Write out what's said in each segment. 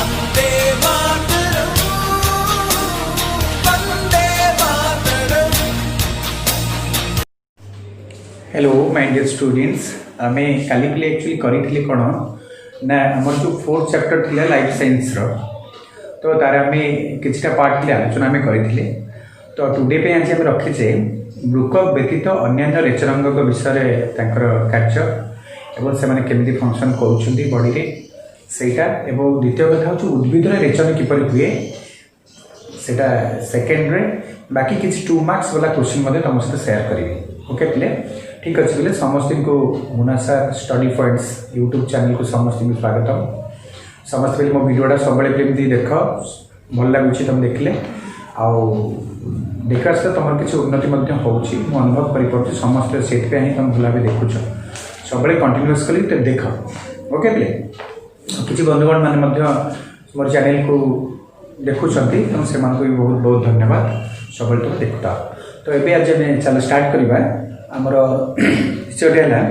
Vande Mataram Vande Mataram. Hello my dear students, आमे काली पिले actually करिथिले कोन ना हमर जो फोर्थ चैप्टर थिला लाइफ साइंस रो, तो तार आमे किछटा पार्ट थिला आलोचना में करिथिले। तो टुडे पे आज हम रखिछे ब्रुकअप व्यतीत अन्य रेचनांग विषय तांकर कार्य एवं से माने केमिति फंक्शन करूछंती बॉडी रे सेटा, एवं द्वितीय कथा होछ उद्भिद रे रेचन किपरि हुए सेटा सेकेंड रे। बाकी किछ 2 मार्क्स वाला क्वेश्चन मध्ये तुम सहित शेयर करिवे। ओके पिले, ठीक अच्छे बोले समस्त को मुनासा स्टडी पॉइंट्स यूट्यूब चैनल को समस्त को स्वागत। समस्त मो वीडियोटा सब देख भल लगुच तुम देखले आउ देखा सहित तुम किसी उन्नति अनुभव कर समस्त से तुम भल भाव देखुच सब कंटिन्यूअस कली देख। ओके पिले, किसी बंधुगण मैंने मोर चैनल को देखुंत से भी बहुत बहुत धन्यवाद सब तुम देखुता। तो ये आज चलो स्टार्ट करवा आमर विषयटा है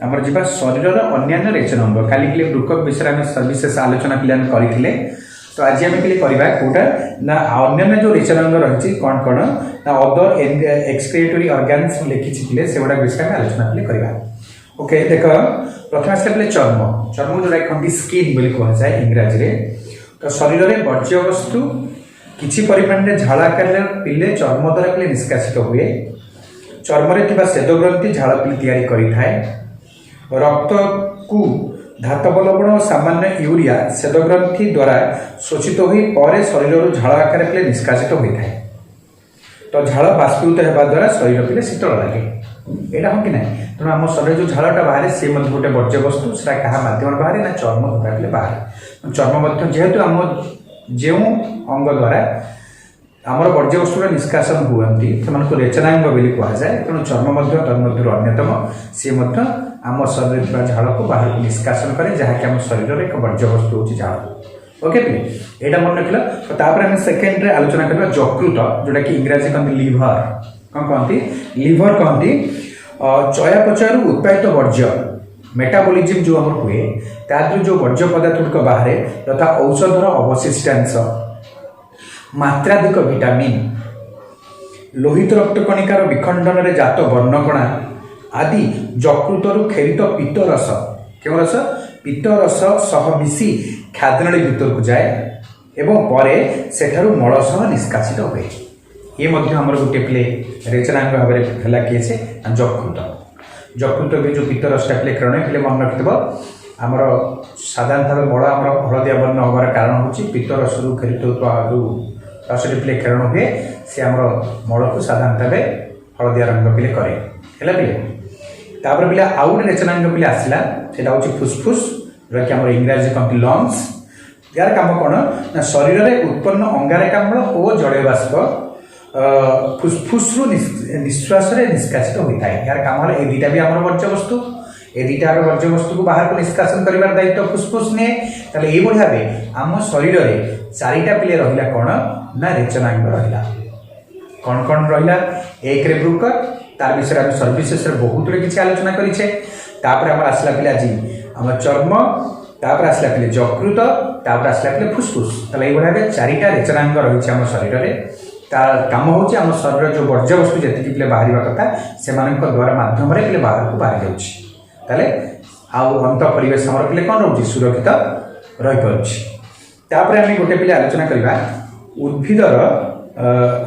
आमर जीवा शरीर अन्य रेचनांग। काली पिले ब्रुकअप विषय में सविशेष आलोचना पिला करते, तो आज आम पिले करवा कौटा ना अन्य जो रेचनांग रही कौन कौन ना अदर एक्सक्रिएटरी ऑर्गन्स लिखी पिले से गुड़ा विषय में आलोचना पिले करवा। ओके देख, प्रथम आसला पिले चर्म। चर्म जोड़ा कहते स्किन बोली कहुए इंग्राजी रे। तो शरीर में वर्ज्य वस्तु किसी परिमाण में झाड़ आकार पिले चर्म द्वारा पिले निष्कासित हुए। चर्म रे सेद ग्रंथि झाड़ पिले तैयारी करिथाए। रक्त को धातव लवण और सामान्य यूरिया सेद ग्रंथि द्वारा शोषित होई परे शरीर झाड़ आकार पिले निष्कासित होता है। तो झाड़ बाष्पीभूत होगा द्वारा शरीर पिले शीतल लगे। यहाँ हम कि ना तेणु आम शरीर जो झाड़टा बाहर सी गोटे वर्ज्य वस्तु से क्या मध्यम बाहर ना चर्म द्वारा पिले बाहर। चर्म जेहेतु आम जो अंग द्वारा आमर वर्ज्य वस्तुर निष्कासन हुए से रेचनांग बोली कहुए। तेणु चर्म तन्मध्य अन्यतम सी आम शरीर झाड़ को बाहर को निष्कासन करे जहाँकि आम शरीर एक वर्ज्य वस्तु हूँ झाड़। ओके पिले, यहाँ मन रखिल। तो आम सेकेंड आलोचना करवा यकृत, जोटा कि इंग्राजी कहते लिभर। कौन कहती लिभर कहती चयापचय उत्पादित वर्ज्य मेटाबॉलिज्म जो आम हुए तादर जो वर्ज्य पदार्थ गुड़िक बाहर तथा औषधर अवशिष्टांश मात्राधिक विटामिन लोहित रक्तकणिकार विखंडन में जात वर्णकणा आदि यकृतरु खेरित पीतरस क्यों रस पीतरस सह मिसी खाद्यनली भीतर को जाए एवं परे सेठारु मल सह निष्कासित हुए। ये गोटे पिले रेचनांग भाव में किए से यकृत। यकृत भी जो पीतरसटा पिले किरण पिले मन रखिथ आमर साधारण भाव मल आम हलदिया वर्ण हबार कारण हूँ पीतरस खेरित जो रसटी पिले किरण हुए सी आम मल को साधारण भाव हलदिया रंग पिले करे है पिले। तापर पिले आउ गोटे रेचनांग पिले आसला से फुसफुस जोटा कि आम इंग्राजी कहते लंग्स। यार काम कौन ना शरीर में उत्पन्न अंगारकाम्ल और जलीय बाष्प फुसफुस निश्वास निष्कासित होता है। यार काम है ये दुटा भी आम वर्ज्य वस्तु, ये दुटा वर्ज्य वस्तु को बाहर को निष्कासन कर दायित्व फुसफुस निए। ताले ये भाव आम शरीर में चारिटा पिले रहा कौन ना रेचनांग रहा। कौन कौन रहा एक रे ब्रुकअप, तार विषय आम सर्विशेष बहुत किसी आलोचना करें। आम आसला पिले आज आम चर्म, तापर आसला पिले यकृत, तापर आसला पिले फुसफुस। ताले ये भाव चारिटा रेचनांग रही आम शरीर में। तार काम हूँ आम शरीर जो वर्ज्य वस्तु जी पिले बाहर कथा से द्वारा माध्यम पिले बाहर को बाहर जाए अंत परिवेश आम पिले कौन रोचे सुरक्षित रही पार्टी। आम गोटे पिले आलोचना करवा उद्भिदर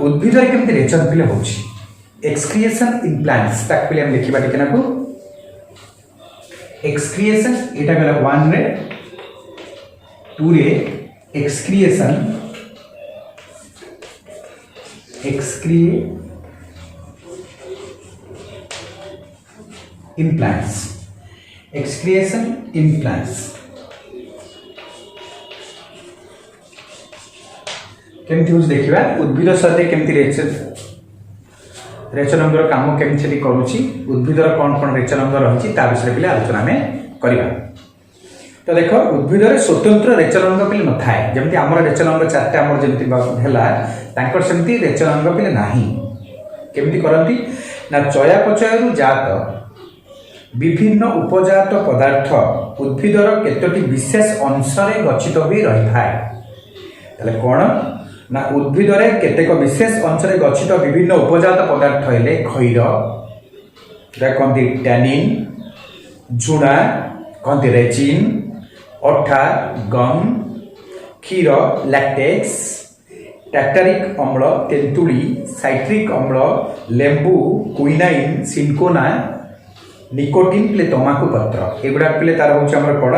उद्भिदर केमती रेचन पिले हो एक्सक्रिएशन इन प्लांट्स तक पिले हम लिखा टिके ना एक्सक्रिएशन यहाँ गला 1 रे 2 रे excretion in plants excretion in plants केमती हूँ देखा उद्भिद सहित केमती रेचनांग काम केमती करुच्ची उद्भिदर कौन कौन रेचनांग रही विषय पे आलोचना में करवा। तो देख उद्भिद स्वतंत्र रेचनांग पे न थाए जमी आम रेचनांग 4टा आम जमी सेमती रेचनांग पे ना केमती करती ना चयापचय जात विभिन्न उपजात पदार्थ उद्भिदर केतोटी विशेष अंशरे गच्छित होई रहिथाय ताले कोन ना उद्भिदरे केतेक विशेष अंशरे गच्छित विभिन्न उपजात पदार्थ हेले खैर कहते टैनिन झुणा कहते रेजिन अठा गम क्षीर लैक्टेक्स टैक्टारिक अम्ल तेंतुड़ी साइट्रिक अम्ल लेंबू क्विनाइन सिनकोना निकोटिन पिले तमाकू पत्र एगुड़ा पिले तार हूँ आम कौन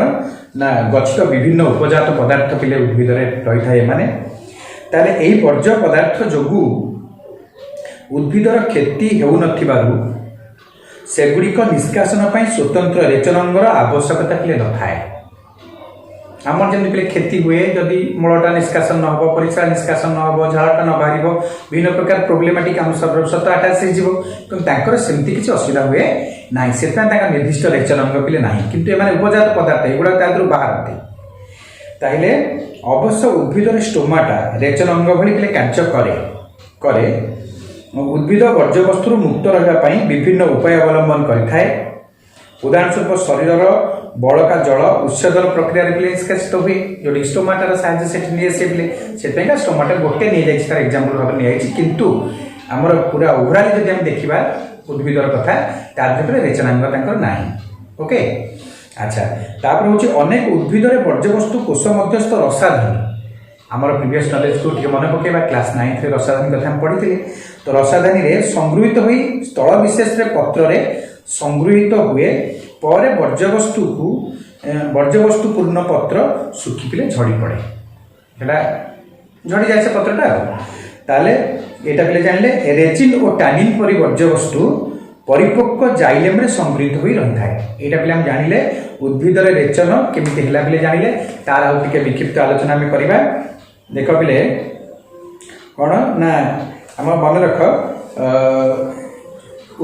ना गच्छित विभिन्न उपजात पदार्थ पिले उद्भिद रही था माने ताले एही वर्ज्य पदार्थ जोगु उद्भिदर क्षति हेउ नथिबारु सेगुड़िक निष्कासन पर स्वतंत्र रेचनांगर आवश्यकता पिले न थाए आमर जमी पे क्षति हुए जदि मूलटा निष्कासन न हो परिस्रा निष्कासन न हो झाड़टा न बाहर विभिन्न प्रकार प्रोब्लेमेटिक आम सत आटाच हो सेमती किसी असुविधा हुए ना से निर्दिष्ट रेचनांग पिले ना कि उपजात पदार्थ एगुड़ा बाहरती ताहले अवश्य उद्भिदर स्टोमाटा रेचनांग भली पिले कार्य करे उद्भिद वर्ज्यवस्तु मुक्त रहा विभिन्न उपाय अवलंबन करें उदाहरण स्वरूप शरीर बड़का जल उच्छेदन प्रक्रिया निष्कासित हुए जो स्टोमाटार साहय से स्टोमाटा गोटे नहीं तार एग्जाम्पल भाव नहीं किंतु आमर पूरा ओभराली जब देखा उद्भिदर कथा तार रेचनांग ना ओके अच्छा तापर हूँ अनेक उद्भिदर वर्ज्यवस्तु कोष मध्यस्थ रसाधानी आमर प्रिवियस नॉलेज को मन पकेबा क्लास 9 रे रसाधानी कथा हम पढ़ी तो रसाधानी रे संगृहित हुई स्थल विशेष पत्र रे संगृहित हुए पर वर्ज्यवस्तु को वर्ज्यवस्तु पूर्ण पत्र सुखिले झड़ी पड़े एटा झड़ी जाए से पत्रटा ताले एटा पिले जानले रेजिन और टैनिन परि वर्ज्यवस्तु परिपक्व जाइलेम रे संगृहित होई रही थाए एटा पिले हम जानिले उद्भिदर रेचन केमिति हेला पिले जानिले तार आउ टिके विक्षिप्त आलोचना हम करिबा देख पिले कोन ना हम मन रख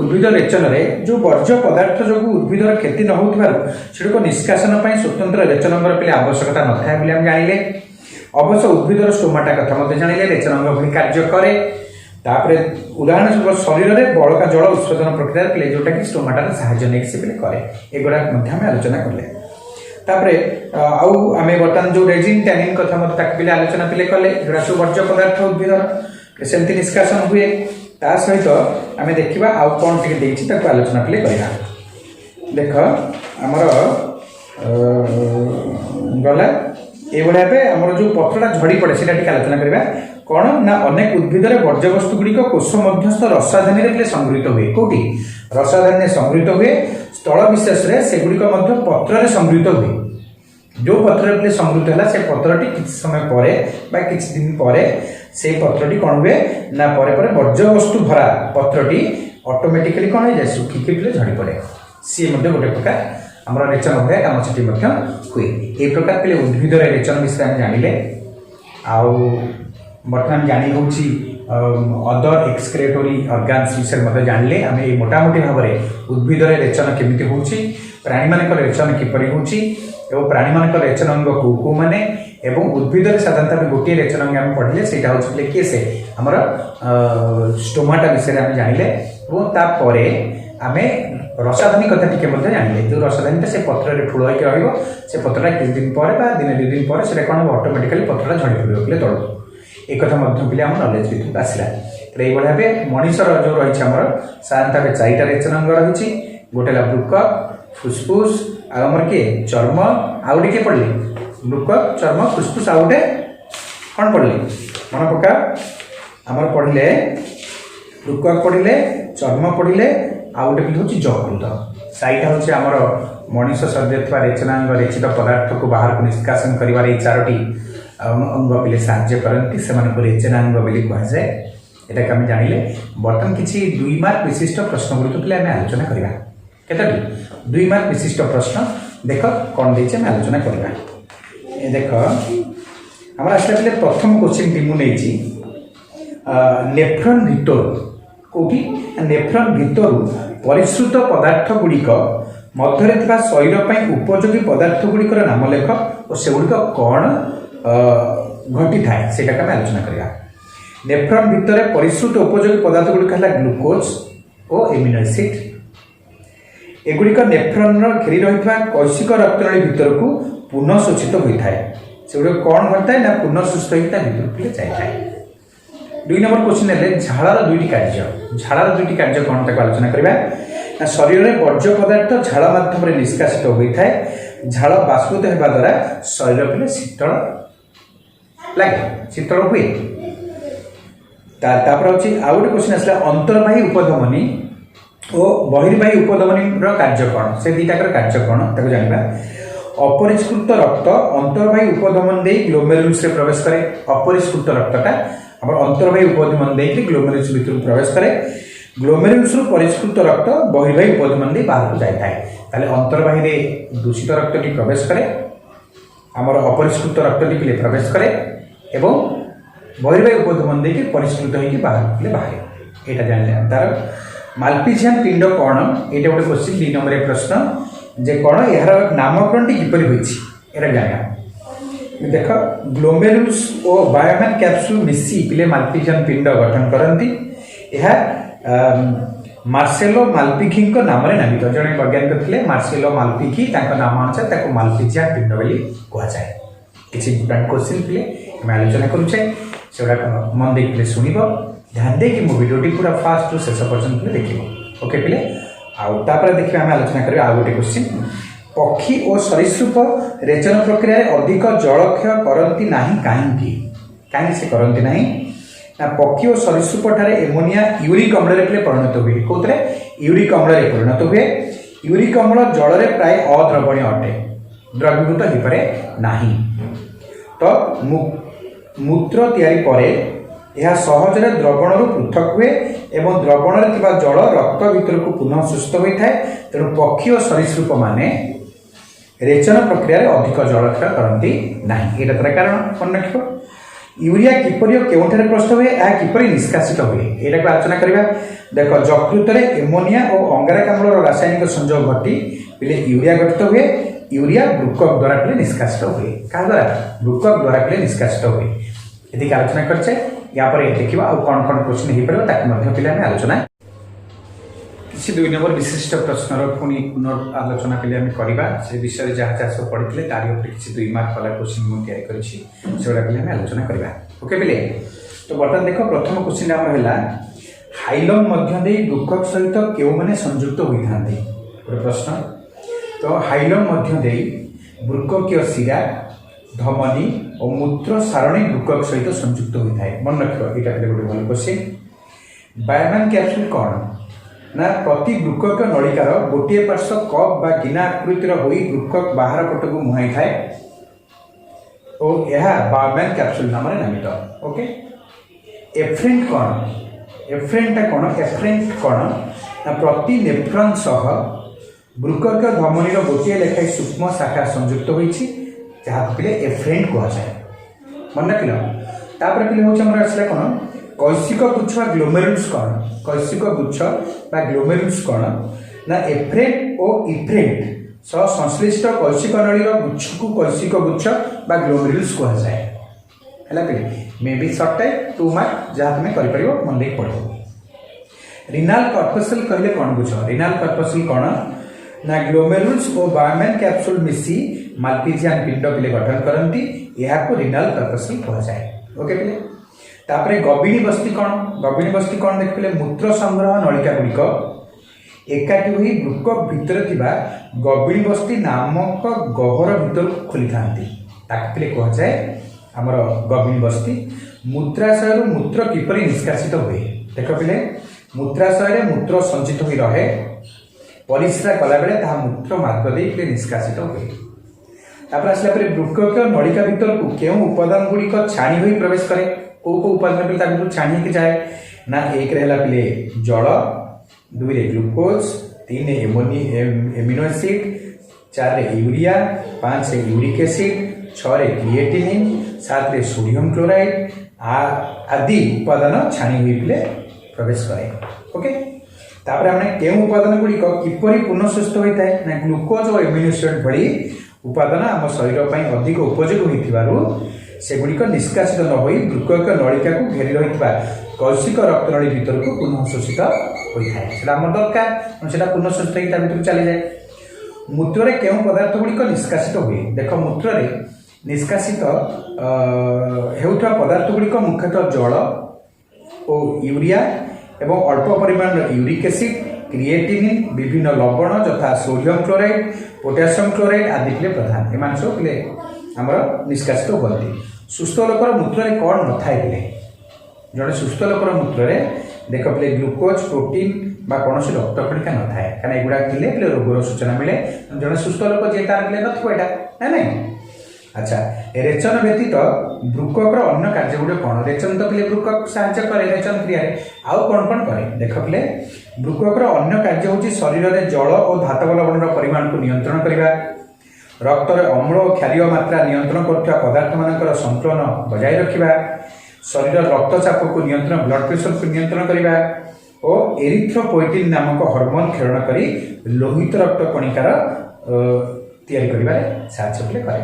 उद्भिद रेचन में जो वर्ज्य पदार्थ जो उद्भिदर क्षति न हो निष्कासन स्वतंत्र रेचनांगर पिले आवश्यकता न था हम जानिले अवश्य उद्भिदर स्टोमाटा कथा जानिले रेचनांग भली कार्य करे तापरे उदाहरण स्वरूप शरीर में बड़का जल उत्सर्जन प्रक्रिया पिले जोटा कि स्टोमाटार साहाय्य नहीं से पिले करे एगुड़ा आलोचना कले तापरे आम बर्तमान जो रेजिन टैनिन कथा पिले आलोचना पिले कले जोड़ा सब वर्ज्य पदार्थ उद्भिदर सेमती निष्कासन हुए ता सहित आम देखा आउ कौन टे आलोचना पिले करवा देख आमर गला ये आमर जो पत्रटा झड़ी पड़े से आलोचना करवा कौन ना अनेक उद्भिदर वर्ज्यवस्तु गुड़िक कोष मध्यस्थ रसाधानी रे संगृहित हुए कौटी रसाधानी संगृहित हुए स्थल विशेष से गुड़िक पत्र संगृहित हुए जो पत्र पे संगृहित है से पत्रटी किसी समय पर किसी दिन पर से पत्रटी कौन हुए ना पर वर्ज्यवस्तु भरा पत्रटी ऑटोमेटिकली कौन हो जाए सुखिकी पिले झड़ी पड़े सी गोटे प्रकार आम रेचन हुए कम से हुए ये प्रकार पे उद्भिद रेचन विषय में जानिले आउ बर्तमान जानी हूँ अदर एक्सक्रेटोरी अर्गान्स विषय में जानले आम ये मोटामोटी भाव में उद्भिद रेचन केमी हो प्राणी मान रेचन किपर हो प्राणी मान रेचनांग को मैंने एवं उद्भिद साधारणतः गोटे रेचनांग आम पढ़ले से किए से आमर स्टोमाटा विषय में जानले और तापर आम रसाधानी कथा टी जानले जो रसाधानी से पत्र ठूल होकर पत्रटा किसी दिन पर दिन 2 दिन पर से कौन ऑटोमेटिकली पत्रटा झड़ी पड़े पे तलू एक पे आम नॉलेज भितर आसला तो ये भाव मनीषर जो रही आमर साधारणतः 4टा रेचनांग रही गोटे वृक्क फुस्फुस आमर किए चर्म आउ किए पढ़ले वृक्क चर्म फुस्फुस आउ गोटे कौन पढ़ले मन पका आमर पढ़ले वृक्क पढ़ले चर्म पढ़ले आउ गोटे हूँ जकृत साइटा हूँ आमर मनीष शरीर रेचनांग रेचित पदार्थ को बाहर को निष्कासन कर 4टी अंग पिले साहाଯ୍य करती से रेचनांग बोली कहुए यहाँ आम जानिले बर्तमान किसी 2 मार्क विशिष्ट प्रश्न गुड़िक पे आम आलोचना करवा केतोटी 2 मार्क विशिष्ट प्रश्न देख कौन देखे आम आलोचना करवा देख आम आसला पे प्रथम क्वेश्चन टी मुझे नेफ्रॉन भितर कौटी नेफ्रॉन भितर परिश्रुत पदार्थ गुड़िक मध्य शरीर पर उपयोगी पदार्थ गुड़िकर नाम लेख और सेगुड़िक कौन घटी थाए से आलोचना करवा नेफ्रॉन भितर परिश्रुत उपयोगी पदार्थ गुड़िक है ग्लूकोज और एमिनो एसिड एगुड़िक नेफ्रन घेरी रही कैशिक रक्तनली भीतर को पुनः शोषित होता है से कौन घटता है ना पुनः शोषित होता भीतर जाए। 2 नंबर क्वेश्चन है झाड़ार दुईटी कार्य झाड़ार दुईटी कार्य कौन तक आलोचना करवा शरीर में वर्ज्य पदार्थ झाड़ माध्यम निष्कासित होता है झाड़ बाष्पित होगा द्वारा शरीर पे शीतल लगे शीतल हुए। आउ गोटे क्वेश्चन आसला अंतर्वाही उपधमनी और बहिर्वाही उपधमनी कार्य कौन से दुईटाकर कार्य कौन ताको जानिबा। अपरिष्कृत रक्त अंतर्वाही उपधमन दे ग्लोमेरुलस रे प्रवेश करे अपरिष्कृत रक्तटा हमर अंतर्वाही उपधमन दे ग्लोमेरुलस भीतर प्रवेश करे ग्लोमेरुलस रु परिष्कृत रक्त बहिर्वाही उपधमन दे बाहर जाय थाए ताले अंतर्वाही रे दूषित रक्तटी प्रवेश करे हमर अपरिष्कृत रक्तटी के प्रवेश करे एवं बहिर्वाही उपधमन दे परिष्कृत होई बाहर बाहर एटा जानले तार माल्पिजियन पिंड कौन ये गोटे क्वेश्चन 2 नंबर प्रश्न जे कौन यार नामकरण किपर जाना देख ग्लोमेरुलस और बायोमैन कैप्सूल मिसी पिले माल्पिजियन पिंड गठन करती मार्सेलो माल्पिकी नाम नामित जड़े वैज्ञानिक थे मार्सेलो माल्पिकी नाम अनुसार माल्पिजियन पिंड बोली कहुए किसी इम्पोर्टाट क्वेश्चन थे आलोचना करुचे से मन देखे शुणव ध्यान दे कि मो वीडियोटी पूरा फास्ट शेष पर्यंत देखिए ओके पिले आउे देखिए आम आलोचना करें आउ गोटे क्वेश्चन पक्षी और सरीसृप रेचन प्रक्रिया अधिक जलक्षय करती नहीं कहीं से करती नहीं ना पक्षी और सरीसृप ठारे एमोनिया यूरिक अम्ल रे परिणत हुए कौन यूरिक अम्ल रे परिणत हुए यूरिक अम्ल जल में प्राय अद्रवणीय अटे द्रवीभूत हो पारे नहीं तो मूत्र तैयारी परे यह सहजरे द्रवण पृथक हुए एवं द्रवण जल रक्त भीतर को पुनः सुस्थ होता है तेणु पक्षी और सरीसृप माने रेचन प्रक्रिया अधिक जलक्षय करती नहीं ये तार कारण मन रख यूरिया किपरि केउठारे प्रस्तुत हुए यह किपरि निष्कासित हुए यहाँ आलोचना करवा देख जकृत में एमोनिया और अंगारकाम्ल रासायनिक संयोग घटी पिले यूरिया गठित हुए यूरिया वृक्क द्वारा पिले निष्कासित हुए क्या द्वारा वृक्क द्वारा पिले निष्कासित हुए यदि आलोचना करछे या पर देखा आ कौन कौन क्वेश्चन हो पारे पिले आलोचना किसी 2 नंबर विशिष्ट प्रश्न पुणी पुनर्आलोचना के लिए करवा से विषय जहाँ जहाँ सब पढ़ी तारी किसी 2 मार्क वाला क्वेश्चन मुझे तैयारी आलोचना करवा ओके पिले। तो बर्तमान देख प्रथम क्वेश्चन आम है हाइलम मध्य वृक्क सहित क्यों मैंने संयुक्त होता गोटे प्रश्न तो हाइलम मध्य वृक्कीय शिरा धमनी और मूत्र सारणी वृक्क सहित संयुक्त होता है मन रख यहाँ गोटे भल क्वेश्चन। बायोमैन कैप्सूल कौन ना प्रति वृक्क नलिकार गोटे पार्श्व कप बा गिना आकृतिर होई वृक्क बाहर पट को मुहाई थाए और यह बायोमैन कैप्सूल नाम नामित ओके। एफ्रेंट कौन एफ्रेंटा कौन एफ्रेंट कौन ना प्रति नेफ्रॉन सह वृक्क धमनीर गोटे लेखाई सूक्ष्म शाखा संयुक्त होती जहाँ पिले एफ्रेंट कहुए मन रखिल पिले हूँ आसला कौन कैशिक गुच्छ ग्लोमेरुलस कौन कैशिक गुच्छ ग्लोमेरुलस कौन ना एफ्रेंट और इफ्रेंट सह संश्लिष्ट कैशिक नलीर गुच्छ को कैशिक गुच्छ ग्लोमेरुलस कहुए है पिले मे बी सर्ट टाइप 2 मार्क जहाँ तुम्हें कर मन देख पढ़ो। रिनाल कर्पसेल कहले कौन बुझ रिनाल कर्पसेल कौन ना ग्लोमेरुलस और बायोमैन कैप्सूल मिसी माल्पिजियन पिंड पिले गठन करती यह रिनाल कर्पसेल कहुए ओके पिले। तापरे गबिणी बस्ती कौन देख पिले मूत्र संग्रह नलिका गुड़िक एकाठी हुई वृक्क भितर थिबा गबिणी बस्ती नामक गहर भीतर खोली थांती ताक पिले कहुए आमर गबिणी बस्ती। मूत्राशय मूत्र किपरि निष्कासित हुए देख पिले मूत्राशय मूत्र संचित होई रहे परिस्रा कला बेले ताहा मूत्र मार्ग दे निष्कासित हुए। तापर आसला परे वृक्क नलिका भीतर को केउ उपादान गुड़िक छाणी होई प्रवेश करे को उपादान पिले भीतर छाणी के जाए ना एक रहला पिले जल 2 रे ग्लूकोज 3 रे एमिनो एसिड 4 रे यूरिया 5 रे यूरिक एसिड 6 रे क्रिएटिनिन 7 रे सोडियम क्लोराइड आदि उपादान छाणी हुई पिले प्रवेश करे ओके। तापर हमने केउ उपादान गुड़िक किपरि पुनः सुस्थ होता है ना ग्लूकोज और एमिनो एसिड भली उपादान आम शरीर पर अधिक उपयोगी होइथिबारु सेगुड़िक निष्कासित न होई वृक्क नलिका को घेरी रही कैशिक रक्तनली भीतर को पुनः शोषित होता है से आम दरकार से पुनः शोषित होता भर चली जाए। मूत्र क्यों पदार्थ गुड़िक निष्कासित हुए देख मूत्र निष्कासित होता पदार्थ गुड़िक मुख्यतः जल और यूरिया एवं अल्प परिमाण यूरिक एसिड क्रिएटिनिन विभिन्न लवण यथा सोडियम क्लोराइड पोटासियम क्लोराइड आदि पिले प्रधान एम सब पिले आमर निष्कासित होती। सुस्थ लोकर मूत्र कौन न थाए पिले जड़े सुस्थ लोकर मूत्र देख पिले ग्लुकोज प्रोटीन बा कौन रक्त कणिका न थाए कहीं एगुड़ा पिले पिले रोगर सूचना मिले जड़े सुस्थ लोक जी तार पिले ना नहीं। अच्छा रेचन व्यतीत बृकक अन्य कार्य गुड़े कौन रेचन तो पिले बृकक साहाय्य करे रेचन क्रिया आउ कौन कौन करे देख पिले बृकक अन्य कार्य हूँ शरीर में जल और धातव लवण परिमाण को नियंत्रण करने रक्त अम्ल और क्षारीय मात्रा नियंत्रण कर पदार्थ मान संतुलन बजाय रखा शरीर रक्तचाप को नियंत्रण ब्लड प्रेशर को नियंत्रण करने और एरिथ्रोपोएटिन नामक हार्मोन खेलन करी लोहित रक्त कणिकार साहाय्य करे।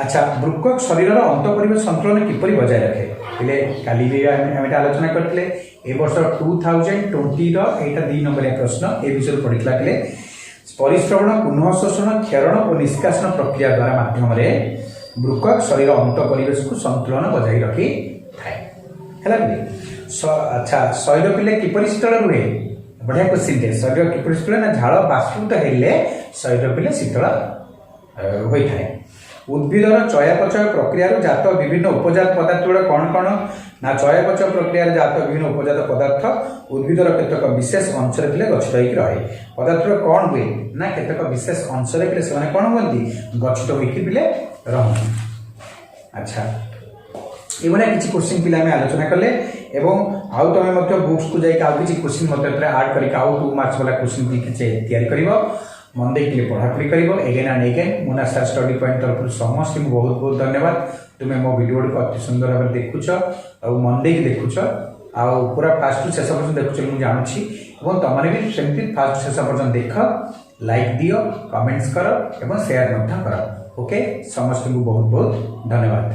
अच्छा बृकक शरीर अंतपरिवेश संतुलन किपरि बजाय रखे पिले काली भी आम आलोचना करते ए वर्ष 2020 एटा 2 नंबर प्रश्न ए विषय पढ़ा पिले परिश्रवण पुनः शोषण क्षरण और निष्कासन प्रक्रिया द्वारा माध्यम बृकक शरीर अंत परिवेश को संतुलन बजाय रखी थाए है। अच्छा शरीर पिले किपरि शीतल रुहे बढ़िया क्वेश्चन टे शरीर किपरि शीतल ना झाड़ बाष्पीभूत हेले शरीर पिले शीतल होई थाए। उद्भिदर चयापचय प्रक्रिया जात विभिन्न उपजात पदार्थ गुड़ा कौन कौन ना चयापचय प्रक्रिया जात विभिन्न उपजात पदार्थ उद्भिदर केतक विशेष अंशर पिले गच्छित होइक रहे पदार्थ कौन हुए ना केतक विशेष अंशर पिले से कौन हुए गच्छित होइक पिले रहती। अच्छा ये किसी क्वेश्चन पिला में आलोचना कले एवं आउ तुम बुक्स को जाइए आउ किसी क्वेश्चन मत आड कर आउ 2 मार्क्स वाला क्वेश्चन तैयारी कर मन देखिए पढ़ापढ़ी कर एगेन एंड एगेन मोना स्टार स्टडी पॉइंट तरफ समस्त बहुत बहुत धन्यवाद तुम्हें मो वीडियो को अति सुंदर भाव देखुच और मन देख देखुच आउ पूरा फास्ट शेष पर्यटन देखुच मुझे जानूँगी और तुम भी सेमती फास्ट शेष पर्यटन देख लाइक दियो कमेंट्स कर और शेयर कर ओके समस्त को बहुत बहुत धन्यवाद।